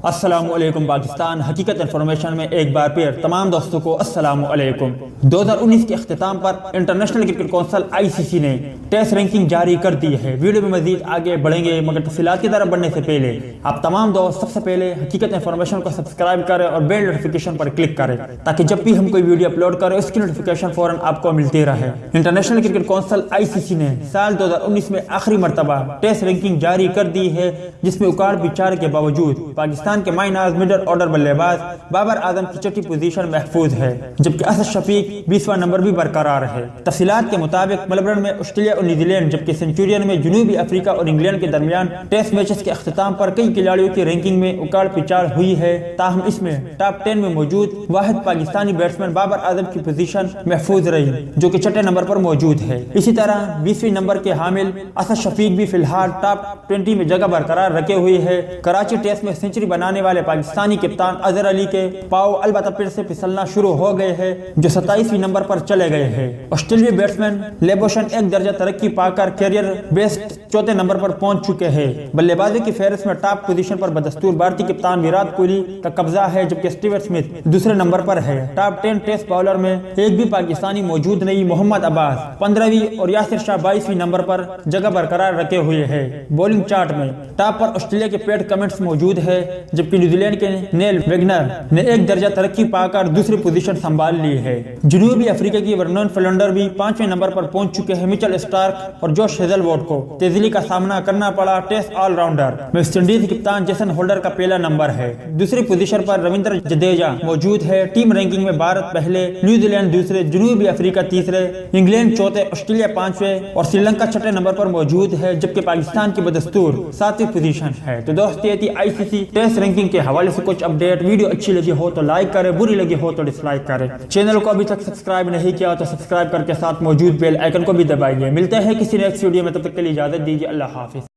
السلام علیکم پاکستان حقیقت انفارمیشن میں ایک بار پھر تمام دوستوں کو السلام علیکم۔ 2019 کے اختتام پر انٹرنیشنل کرکٹ کونسل ICC نے ٹیسٹ رینکنگ جاری کر دی ہے۔ ویڈیو میں مزید آگے بڑھیں گے مگر تفصیلات کی طرف بڑھنے سے پہلے آپ تمام دوست سب سے پہلے حقیقت انفارمیشن کو سبسکرائب کریں اور بیل نوٹیفیکیشن پر کلک کریں تاکہ جب بھی ہم کوئی ویڈیو اپلوڈ کریں اس کی نوٹیفیکیشن فوراً آپ کو ملتی رہے۔ انٹرنیشنل کرکٹ کونسل ICC نے سال 2019 میں آخری مرتبہ ٹیسٹ رینکنگ جاری کر دی ہے، جس میں اکاڑ بچار کے باوجود پاکستان کے مائی ناز مڈل آرڈر بلے باز بابر اعظم کی چھٹی پوزیشن محفوظ ہے، جبکہ اسد شفیق 20واں نمبر بھی برقرار ہے۔ تفصیلات کے مطابق ملبورن میں آسٹریلیا اور نیوزی لینڈ جبکہ سینچورین میں جنوبی افریقہ اور انگلینڈ کے درمیان ٹیسٹ میچز کے اختتام پر کئی کھلاڑیوں کی رینکنگ میں اکاڑ پچاڑ ہوئی ہے، تاہم اس میں ٹاپ 10 میں موجود واحد پاکستانی بیٹسمین بابر اعظم کی پوزیشن محفوظ رہی جو کہ چھٹے نمبر پر موجود ہے۔ اسی طرح 20ویں نمبر کے حامل اسد شفیق بھی فی الحال ٹاپ 20 میں جگہ برقرار رکھے ہوئے ہے۔ کراچی ٹیسٹ میں سینچری بنانے والے پاکستانی کپتان اظہر علی کے پاؤ البتہ پھر سے پھسلنا شروع ہو گئے ہیں، جو 27ویں نمبر پر چلے گئے ہیں۔ آسٹریلوی بیٹسمین لیبوشن ایک درجہ ترقی پا کر کیریئر بیسٹ چوتھے نمبر پر پہنچ چکے ہیں۔ بلے بازی کی فہرست میں ٹاپ پوزیشن پر بدستور بھارتی کپتان وراٹ کوہلی کا قبضہ ہے، جبکہ اسٹیون اسمتھ دوسرے نمبر پر ہے۔ ٹاپ 10 ٹیسٹ باؤلر میں ایک بھی پاکستانی موجود نہیں۔ محمد عباس 15ویں اور یاسر شاہ 22ویں نمبر پر جگہ برقرار رکھے ہوئے ہیں۔ بولنگ چارٹ میں ٹاپ پر آسٹریلیا کے پیٹ کمنٹس موجود ہے، جبکہ نیوزی لینڈ کے نیل ویگنر نے ایک درجہ ترقی پا کر دوسری پوزیشن سنبھال لی ہے۔ جنوبی افریقہ کی ورنون فلنڈر بھی 5ویں نمبر پر پہنچ چکے ہیں۔ مچل اسٹارک اور جوش ہیزل ووڈ کو تیزلی کا سامنا کرنا پڑا۔ Test all rounder West Indies کپتان جیسن ہولڈر کا پہلا نمبر ہے۔ دوسری پوزیشن پر رویندر جڈیجا موجود ہے۔ ٹیم رینکنگ میں بھارت پہلے، نیوزی لینڈ دوسرے، جنوبی افریقہ تیسرے، انگلینڈ چوتھے، آسٹریلیا 5ویں اور سری لنکا چھٹے نمبر پر موجود ہے، جبکہ پاکستان کی بدستور 7ویں پوزیشن ہے۔ تو دوست یہ تھی ICC ٹیسٹ رینکنگ کے حوالے سے کچھ اپڈیٹ۔ ویڈیو اچھی لگی ہو تو لائک کرے، بری لگی ہو تو ڈس لائک کرے۔ چینل کو ابھی تک سبسکرائب نہیں کیا تو سبسکرائب کر کے ساتھ موجود بیل آئیکن کو بھی دبائیے۔ ملتے ہیں کسی نیکسٹ ویڈیو میں، تب تک کے لیے اجازت دیجیے۔ اللہ حافظ۔